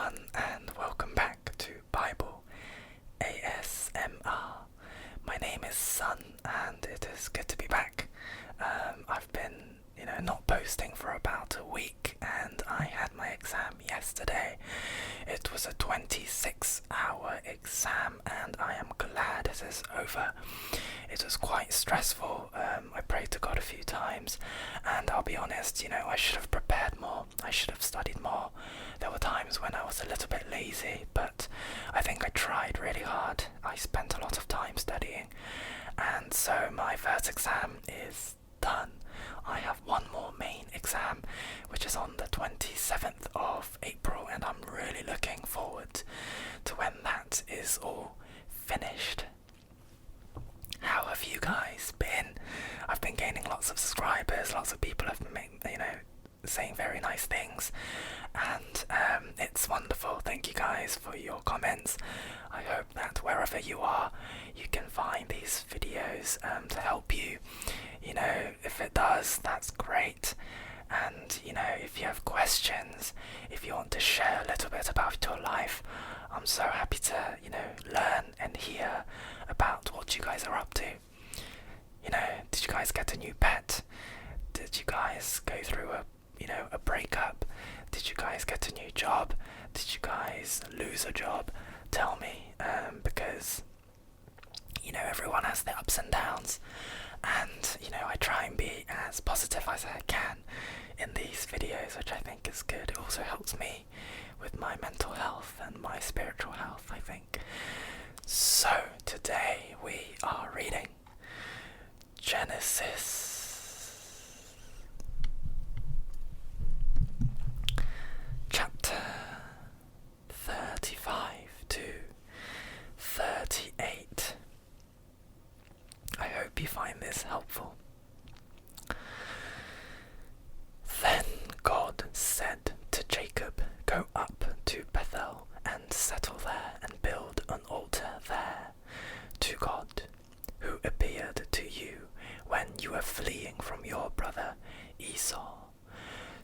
everyone, and welcome back to Bible ASMR. My name is Sun, and it is good to be back. I've been, not posting for about a week, and I had my exam yesterday. It was a 26-hour exam, and I am glad it is over. It was quite stressful. I prayed to God a few times, and I'll be honest, I should have prepared more. I should have studied more. There were times when I was a little bit lazy, but I think I tried really hard. I spent a lot of time studying, and so my first exam is done. I have one more main exam, which is on the 27th of April, and I'm really looking forward to when that is all finished. How have you guys been? I've been gaining lots of subscribers, lots of people have been, saying very nice things, and it's wonderful. Thank you guys for your comments. I hope that wherever you are, you can find these videos to help you. If it does, that's great. And if you have questions, if you want to share a little bit about your life, I'm so happy to learn and hear about what you guys are up to. Did you guys get a new pet? Did you guys go through a breakup? Did you guys get a new job? Did you guys lose a job? Tell me, because everyone has their ups and downs, and I try and be as positive as I can in these videos, which I think is good. It also helps me with my mental health and my spiritual health, I think. So today we are reading Genesis chapter 35 to 38. I hope you find this helpful. Then God said to Jacob, "Go up to Bethel and settle there and build an altar there to God, who appeared to you when you were fleeing from your brother Esau."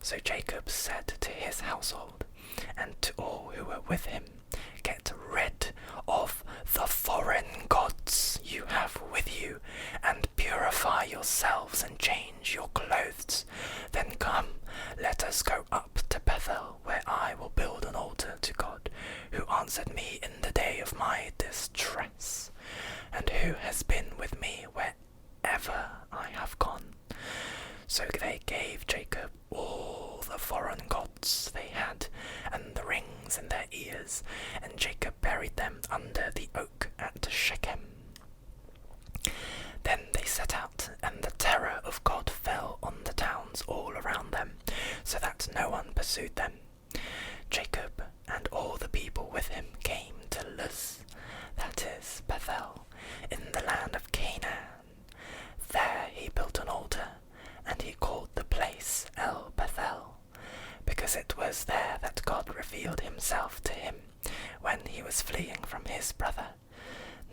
So Jacob said to his household and to all who were with him, "Get rid of the foreign gods you have with you, and purify yourselves and change your clothes. Then come, let us go up to Bethel, where I will build an altar to God, who answered me in the day of my distress, and who has been with me wherever I have gone." So they gave Jacob all the foreign gods they had, and the rings in their ears, and Jacob buried them under the oak at Shechem. Then they set out, and the terror of God fell on the towns all around them, so that no one pursued them. Jacob and all the people with him came to Luz, that is Bethel, in the land of Canaan. There he built an altar, and he called the place El Bethel, because it was there that God revealed himself to him when he was fleeing from his brother.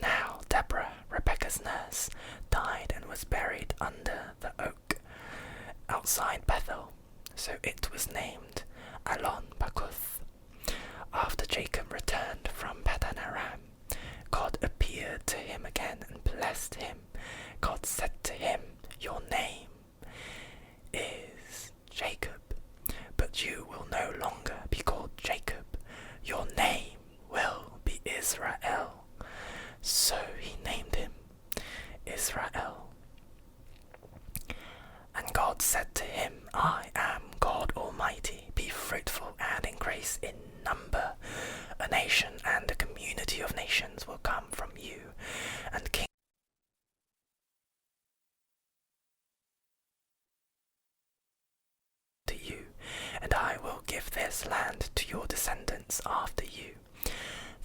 Now Deborah, Rebekah's nurse, died and was buried under the oak outside Bethel, so it was named Alon Bakuth. After Jacob returned from Padan Aram, God appeared to him again and blessed him. God said to him, "Your name is Jacob, but you will no longer be called Jacob. Your name will be Israel." So he named him Israel. And God said to him, "I am God Almighty. Be fruitful and increase in number. A nation and a community of nations will come from you, and kings to you, and I will give this land to your descendants after you."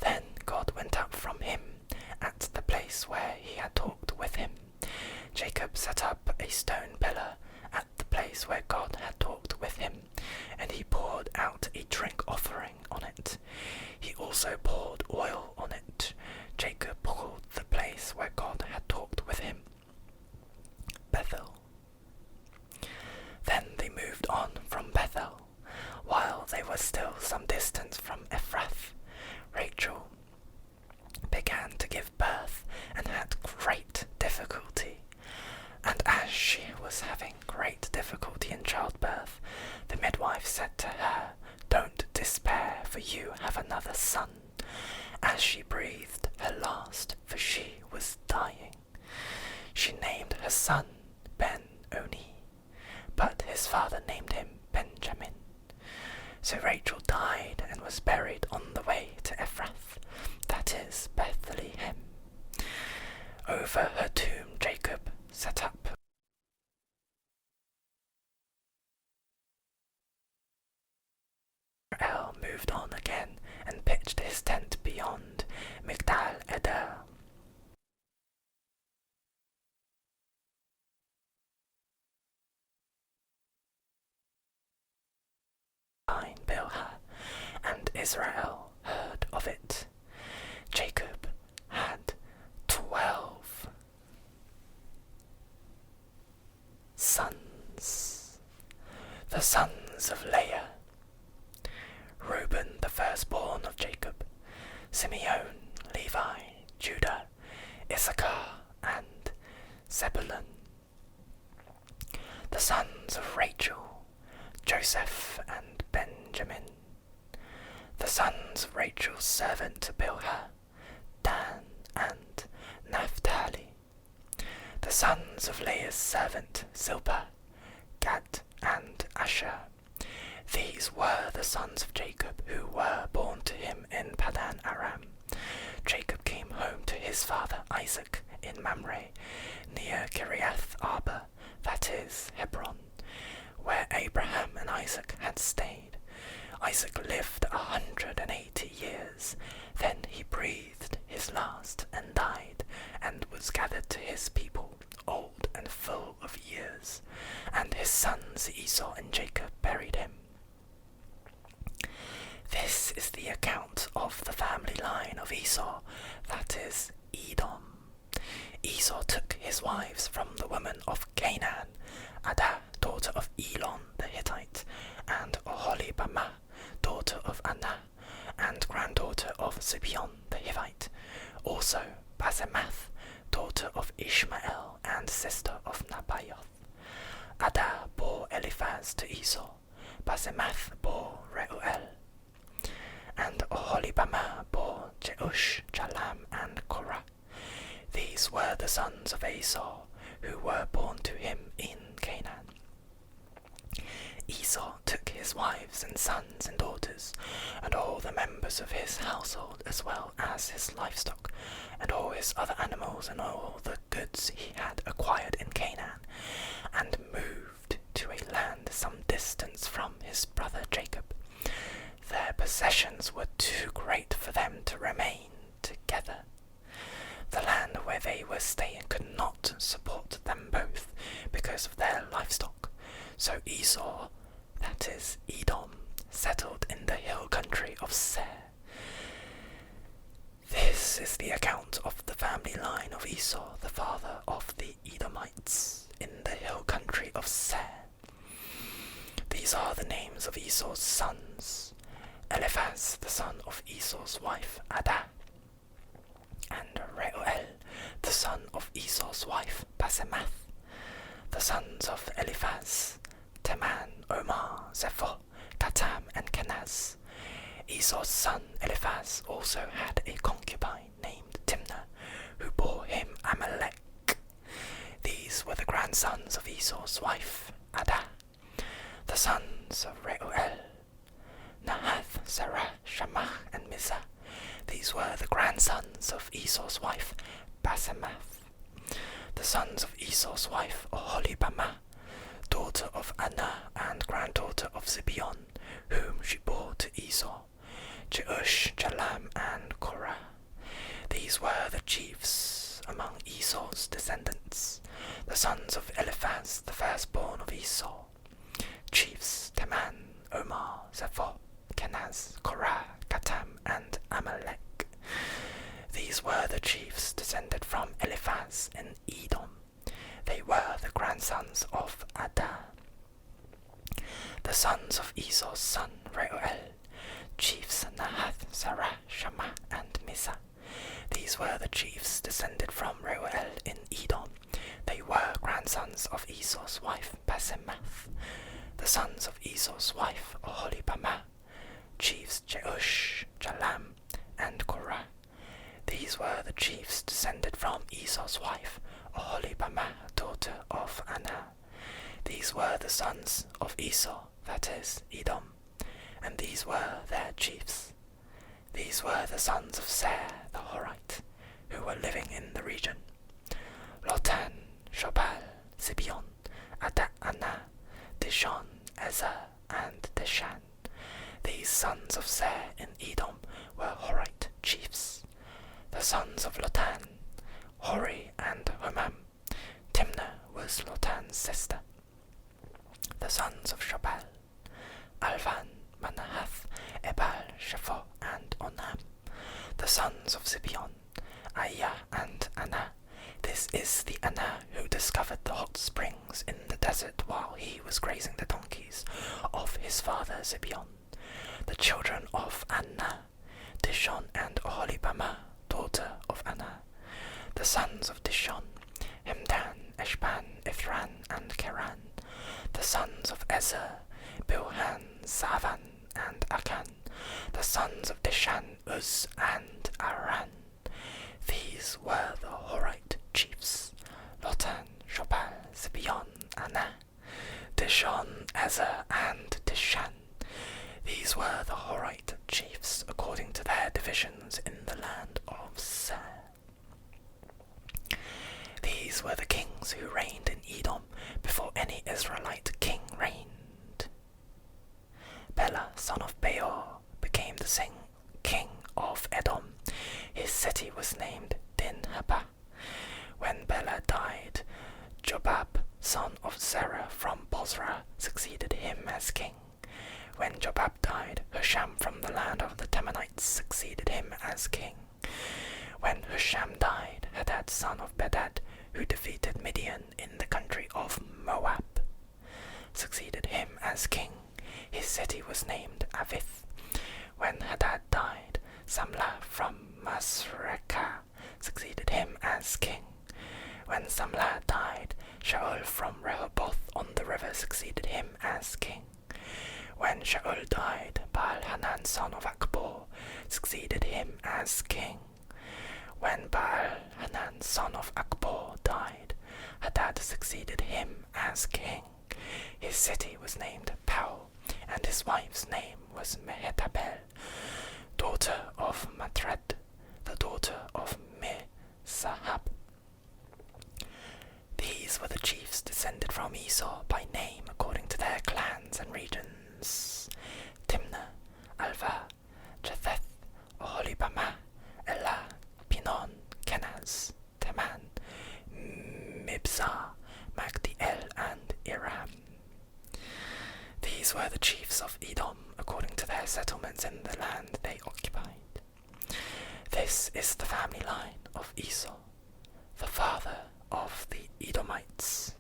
Then God went up from him at the place where he had talked with him. Jacob set up a stone pillar at the place where God had talked with him, and he poured out a drink offering on it. He also poured oil on it. Jacob called the place where God had talked with him Bethel. Then they moved on from Bethel, while they were still some distance from Ephraim. Ephrath. Rachel began to give birth and had great difficulty. And as she was having great difficulty in childbirth, the midwife said to her, "Don't despair, for you have another son," as she breathed her last, for she was dying. She named her son Ben-Oni, but his father named him Benjamin. So Rachel died and was buried on the way to Ephrath, that is, Bethlehem. Over her tomb Jacob set up Israel moved on again and pitched his tent beyond Migdal Eder. Bilhah, and Israel heard of it. Jacob had 12 sons. The sons of Leah: Reuben, the firstborn of Jacob, Simeon, Levi, Judah, Issachar, and Zebulun. The sons of Rachel: Joseph and Benjamin. The sons of Rachel's servant Bilhah: Dan and Naphtali. The sons of Leah's servant Zilpah: Gad and Asher. These were the sons of Jacob who were born to him in Padan Aram. Jacob came home to his father Isaac in Mamre, near Kiriath Arba, that is, Hebron, where Abraham and Isaac had stayed. Isaac lived 180 years. Then he breathed his last and died, and was gathered to his people, old and full of years. And his sons Esau and Jacob buried him. This is the account of the family line of Esau, that is, Edom. Esau took his wives from the women of Canaan, Adah, daughter of Elon the Hittite, and Oholibamah, daughter of Anah, and granddaughter of Zibeon the Hivite, also Basemath, daughter of Ishmael and sister of Nabaioth. Adah bore Eliphaz to Esau, Basemath bore Reuel, and Oholibamah bore Jeush, Jalam, and Korah. These were the sons of Esau, who were born to him in Canaan. Esau took his wives and sons and daughters, and all the members of his household, as well as his livestock, and all his other animals, and all the goods he had acquired in Canaan, and moved to a land some distance from his brother Jacob. Their possessions were too great for them to remain together. The land where they were staying could not support them both because of their livestock. So Esau, that is, Edom, settled in the hill country of Seir. This is the account of the family line of Esau, the father of the Edomites, in the hill country of Seir. These are the names of Esau's sons: Eliphaz, the son of Esau's wife Adah, and Reuel, the son of Esau's wife Basemath. The sons of Eliphaz: Teman, Omar, Zepho, Gatam, and Kenaz. Esau's son Eliphaz also had a concubine named Timnah, who bore him Amalek. These were the grandsons of Esau's wife Adah. The sons of Reuel: Nahath, Sarah, Shammah, and Mizah. These were the grandsons of Esau's wife Basemath. The sons of Esau's wife Oholibamah, daughter of Anah and granddaughter of Zibeon, whom she bore to Esau: Jeush, Jalam, and Korah. These were the chiefs among Esau's descendants, the sons of Eliphaz, the firstborn of Esau. Chiefs: Teman, Omar, Zepho, Kenaz, Korah, Gatam, and Amalek. These were the chiefs descended from Eliphaz in Edom. They were the grandsons of Adah. The sons of Esau's son Reuel: chiefs: Nahath, These were their chiefs. These were the sons of Ser the Horite, who were living in the region: Lotan, Shobal, Zibeon, Ana, Dishon, Ezer, and Dishan. These sons of Ser in Edom were Horite chiefs. The sons of Lotan, Hori and Homam. Timnah was Lotan's sister. The sons of Shobal, Alvan, Manahath, Ebal, Shepho, and Onam. The sons of Zibeon, Ayah and Ana. This is the Ana who discovered the hot springs in the desert while he was grazing the donkeys of his father Zibeon. The children of Ana, Dishon and Oholibamah, daughter of Ana. The sons of Dishon, Hemdan, Eshban, Ithran, and Keran. The sons of Ezer, Bilhan, Zavan, and Akan. The sons of Dishan, Uz, and Aran. These were the Horite chiefs: Lotan, Shobal, Zibeon, Ana, Dishon, Ezer, and Dishan. These were the Horite chiefs according to their divisions in the land of Ser. These were the kings who reigned in Edom before any Israelite king reigned. Bela, son of Beor, became the king of Edom. His city was named Dinhabah. When Bela died, Jobab, son of Zerah from Bozrah, succeeded him as king. When Jobab died, Husham from the land of the Temanites succeeded him as king. When Husham died, Hadad, son of Bedad, who defeated Midian in the country of Moab, succeeded him as king. His city was named Avith. When Hadad died, Samlah from Masrekah succeeded him as king. When Samlah died, Shaul from Rehoboth on the river succeeded him as king. When Shaul died, Baal-Hanan, son of Akbor, succeeded him as king. When Baal-Hanan, son of Akbor, died, Hadad succeeded him as king. His city was named Pau, and his wife's name was Mehetabel, daughter of Matred, the daughter of Me-Zahab. These were the chiefs descended from Esau by name according to their clans and regions: Timnah, Alva, Jetheth, Oholibamah, Elah, Pinon, Kenaz, Teman, Mibzah, Magdiel, and Iram. These were the chiefs of Edom according to their settlements in the land they occupied. This is the family line of Esau, the father of the Edomites.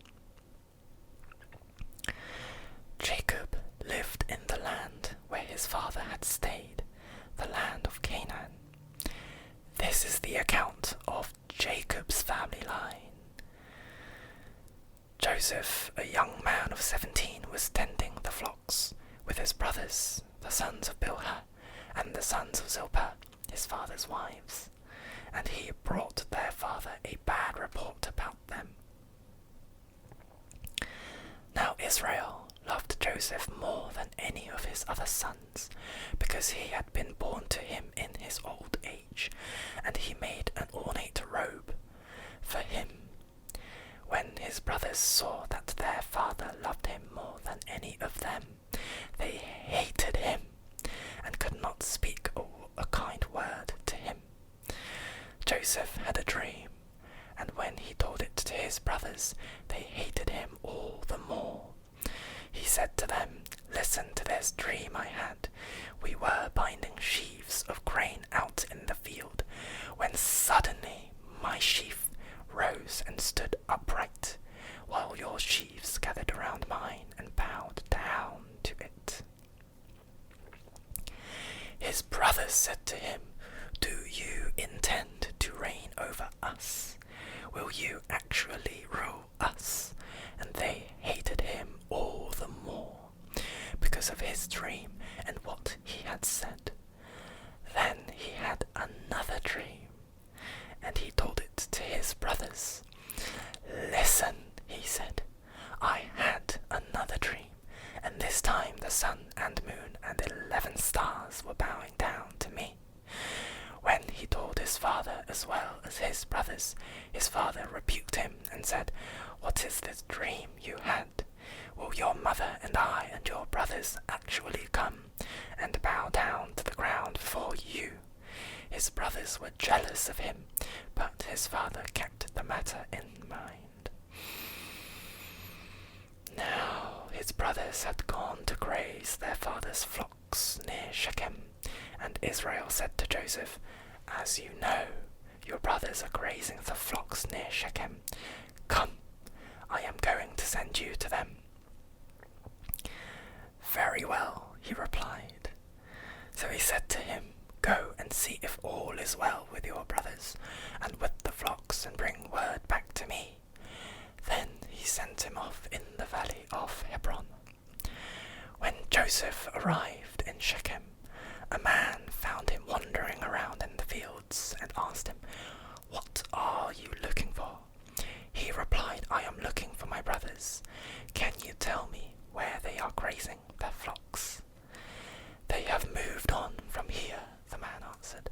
Jacob lived in the land where his father had stayed, the land of Canaan. This is the account of Jacob's family line. Joseph, a young man of 17, was tending the flocks with his brothers, the sons of Bilhah, and the sons of Zilpah, his father's wives, and he brought their father a bad report about them. Now Israel loved Joseph more than any of his other sons, because he had been born to him in his old age, and he made an ornate robe for him. When his brothers saw that their father loved him more than any of them, they hated him and could not speak a kind word to him. Joseph had a dream, and when he told it to his brothers, they hated him all the more. He said to them, "Listen to this dream I had. We were binding sheaves of grain out in the field, when suddenly my sheaf rose and stood upright, while your sheaves gathered around mine and bowed down to it." His brothers said to him, "Do you intend to reign over us? Will you actually rule us?" And they hated him all the more, because of his dream and what he had said. Then he had another dream, and he told it to his brothers. "Listen," he said, "I had another dream, and this time the sun and moon and 11 stars were bowing down to me. When he told his father as well as his brothers, his father rebuked him and said, "What is this dream you had? Will your mother and I and your brothers actually come and bow down to the ground before you?" His brothers were jealous of him, but his father kept the matter in mind. Now his brothers had gone to graze their father's flocks near Shechem, and Israel said to Joseph, "As you know, your brothers are grazing the flocks near Shechem. Come, I am going to send you to them." "Very well," he replied. So he said to him, "Go and see if all is well with your brothers and with the flocks, and bring word back to me." Then he sent him off in the valley of Hebron. When Joseph arrived in Shechem, a man found him wandering around in the fields and asked him, "What are you looking for?" He replied, "I am looking for my brothers. Can you tell me where they are grazing their flocks?" "They have moved on from here," the man answered.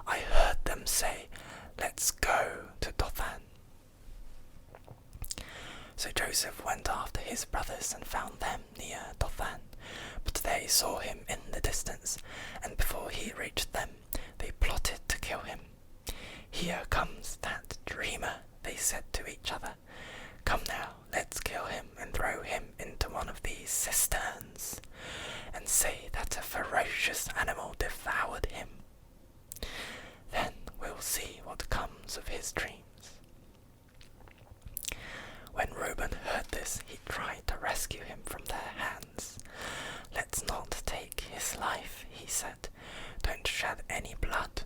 "I heard them say, 'Let's go to Dothan.'" So Joseph went after his brothers and found them near Dothan, but they saw him in the distance, and before he reached them, they plotted to kill him. "Here comes that dreamer," they said to each other. "Come now, let's kill him and throw him into one of these cisterns, and say that a ferocious animal devoured him. Then we'll see what comes of his dreams." When Reuben heard this, he tried to rescue him from their hands. "Let's not take his life," he said. "Don't shed any blood.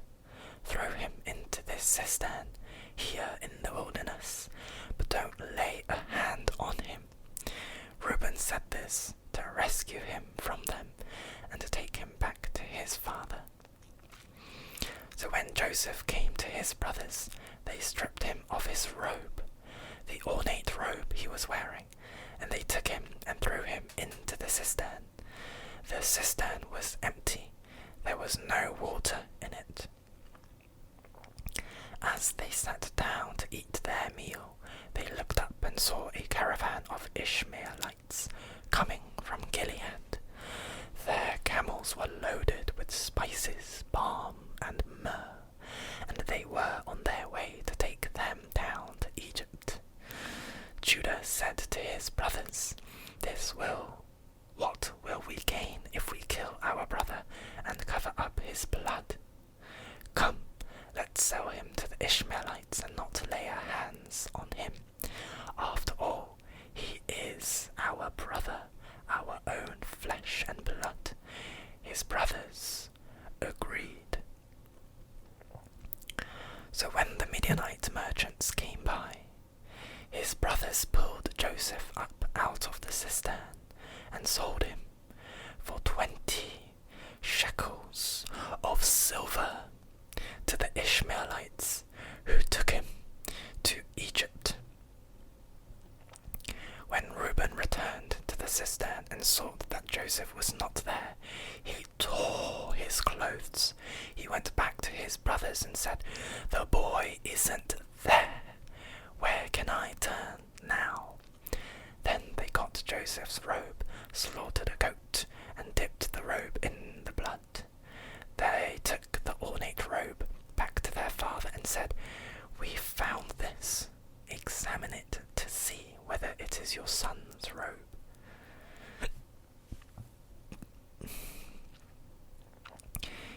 Throw him into this cistern here in the wilderness, but don't lay a hand on him." Reuben said this to rescue him from them and to take him back to his father. So when Joseph came to his brothers, they stripped him of his robe, the ornate robe he was wearing, and they took him and threw him into the cistern. The cistern was empty. There was no water in it. As they sat down to eat their meal, they looked up and saw a caravan of Ishmaelites coming from Gilead. Their camels were loaded with spices, balm, and myrrh, and they were on their way to take them down to Egypt. Judah said to his brothers, "What will we gain if we kill our brother and cover up his blood? Come, let's sell him to the Ishmaelites and not lay our hands on him. After all, he is our brother, our own flesh and blood." His brothers agreed. So when the Midianite merchants came by, his brothers pulled Joseph up out of the cistern and sold him for 20 shekels of silver to the Ishmaelites, who took him to Egypt. When Reuben returned to the cistern and saw that Joseph was not there, he tore his clothes. He went back to his brothers and said, "The boy isn't there. Where can I turn now?" Then they got Joseph's robe, slaughtered a goat, and dipped the robe in the blood. They took the ornate robe back to their father and said, "We found this. Examine it to see whether it is your son's robe."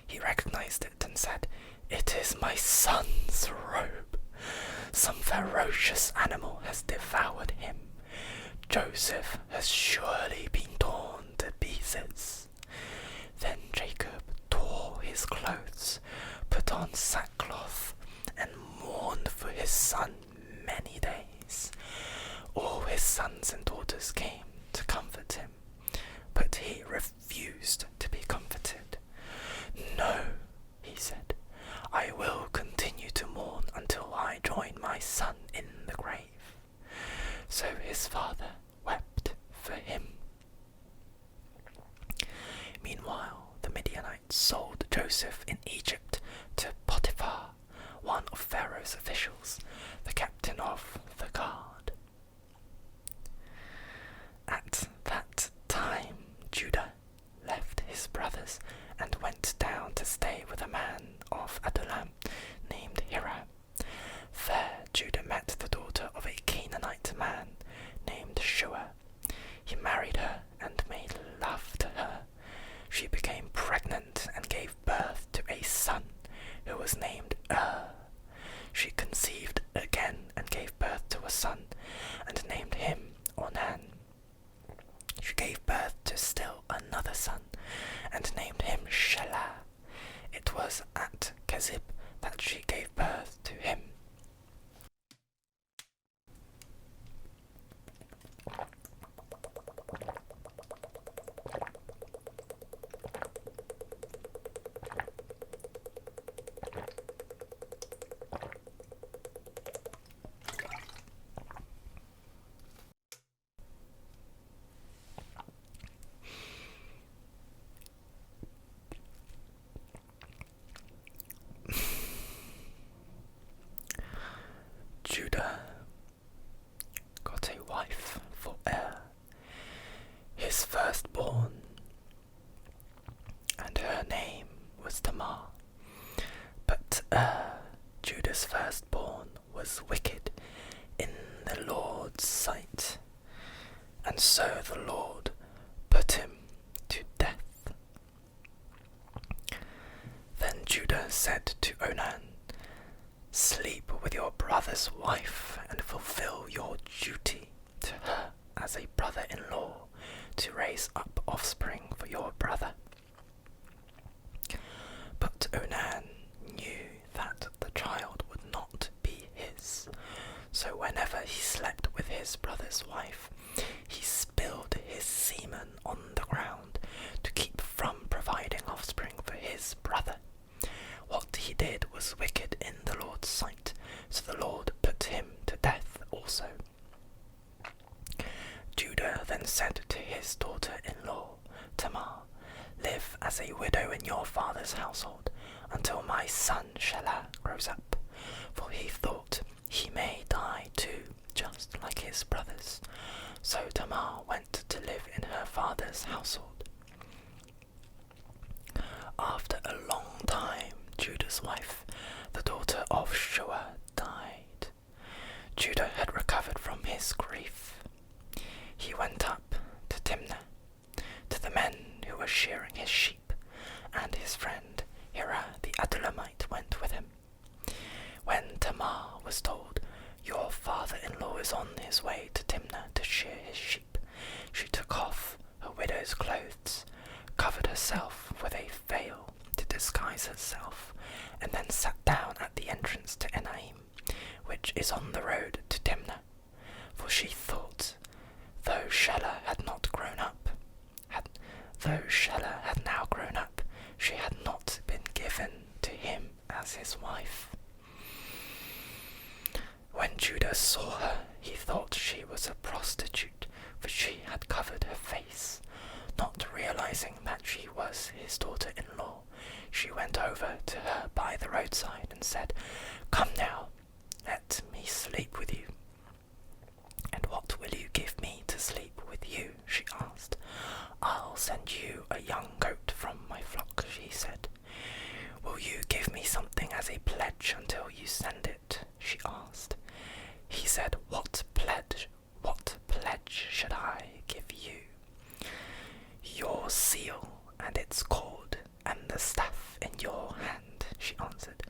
He recognized it and said, "It is my son's robe. Some ferocious animal has devoured him. Joseph has surely been torn to pieces." Then Jacob tore his clothes, put on sackcloth, and mourned for his son many days. All his sons and daughters came to comfort him, but he refused to be comforted. "No," he said, "I will continue to mourn until I join my son in the grave." So his father wept for him. Midianites sold Joseph in Egypt to Potiphar, one of Pharaoh's officials, the captain of the guard. At that time, Judah left his brothers and went down to stay with a man of Adullam named Hiram. There Judah met the daughter of a Canaanite man named Shua. He married her and made love to her. She became pregnant and gave birth to a son who was named She conceived again and gave birth to a son and named him Onan. She gave birth to still another son and named him Shelah. It was at Kezib that she gave birth to him. Judah got a wife for his firstborn, and her name was Tamar. But Judah's firstborn, was wicked in the Lord's sight, and so the Lord put him to death. Then Judah said to Onan, "Sleep with your brother's wife and fulfill your duty to her as a brother-in-law to raise up offspring for your brother." But Onan knew that the child would not be his, so whenever he slept with his brother's wife, he spilled his semen on the ground to keep from providing offspring for his brother. What he did was wicked in the Lord's sight, so the Lord put him to death also. Judah then said to his daughter-in-law, Tamar, "Live as a widow in your father's household until my son Shelah grows up," for he thought he may die too, just like his brothers. So Tamar went to live in her father's household. After a long time, Judah's wife, the daughter of Shua, died. Judah had recovered from his grief. He went up to Timnah, to the men who were shearing his sheep, and his friend Hira the Adullamite went with him. When Tamar was told, "Your father-in-law is on his way to Timnah to shear his sheep," she took off her widow's clothes, covered herself with a veil to disguise herself, and then sat down at the entrance to Enaim, which is on the road to Timnah, for she thought, though Shelah had now grown up, she had not been given to him as his wife. When Judah saw her, he thought she was a prostitute, for she had covered her face. Not realizing that she was his daughter-in-law, she went over to her by the roadside and said, "Come now, let me sleep with you." "And what will you give me to sleep with you?" she asked. "I'll send you a young goat from my flock," she said. "Will you give me something as a pledge until you send it?" she asked. He said, What pledge should I give you?" "Your seal and its cord and the staff in your hand," she answered.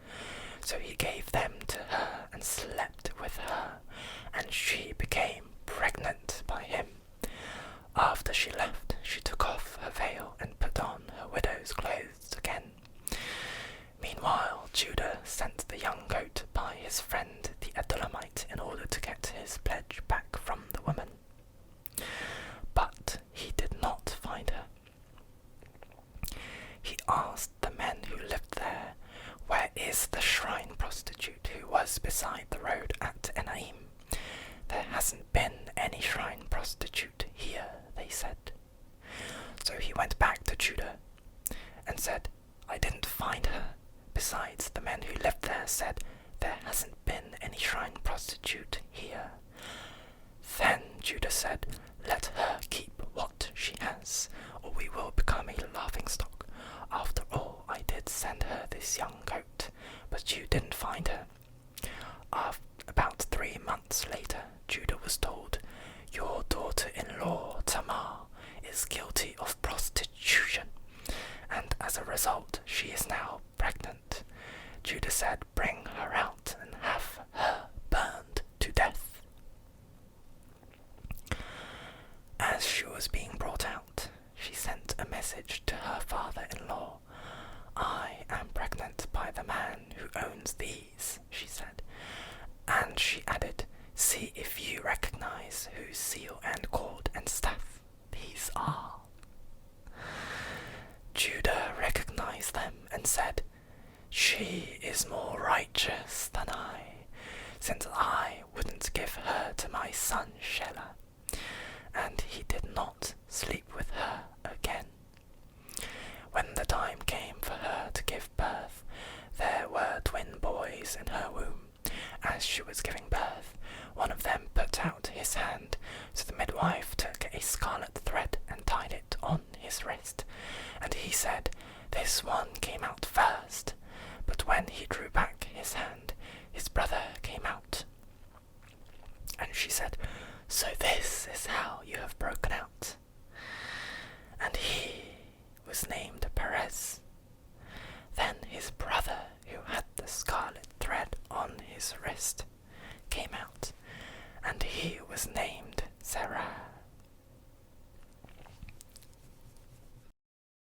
So he gave them to her and slept with her, and she became pregnant by him. After she left, she took off her veil and put on her widow's clothes again. Meanwhile, Judah sent the young goat by his friend the Adullamite in order to get his pledge back from the woman. But he did not find her. He asked the men who lived there, "Where is the shrine prostitute who was beside the road at Enaim?" "There hasn't been any shrine prostitute here," they said. So he went back to Judah and said, "I didn't find her. Besides, the men who lived there said there hasn't been any shrine prostitute here." Then Judah said, "Let her keep what she has, or we will become a laughingstock. After all, I did send her this young goat, but you didn't find her." About 3 months later, Judah was told, "Your daughter-in-law, Tamar, is guilty of prostitution, and as a result, she is now pregnant." Judah said, "Bring her out and have her burned to death." As she was being brought out, she sent a message to her father-in-law. "I am pregnant by the man who owns these," she said. And she added, "See if you recognize whose seal and cord and staff these are." Judah recognized them and said, "She is more righteous than I, since I wouldn't give her to my son Shelah." And he did not sleep with her again. When the time came for her to give birth, there were twin boys in her womb. As she was giving birth, one of them put out his hand, so the midwife took a scarlet thread and tied it on his wrist. And he said, "This one came out first." But when he drew back his hand, his brother came out. And she said, "So this is how you have broken out." And he was named Perez. Then his brother, who had the scarlet thread on his wrist, came out, and he was named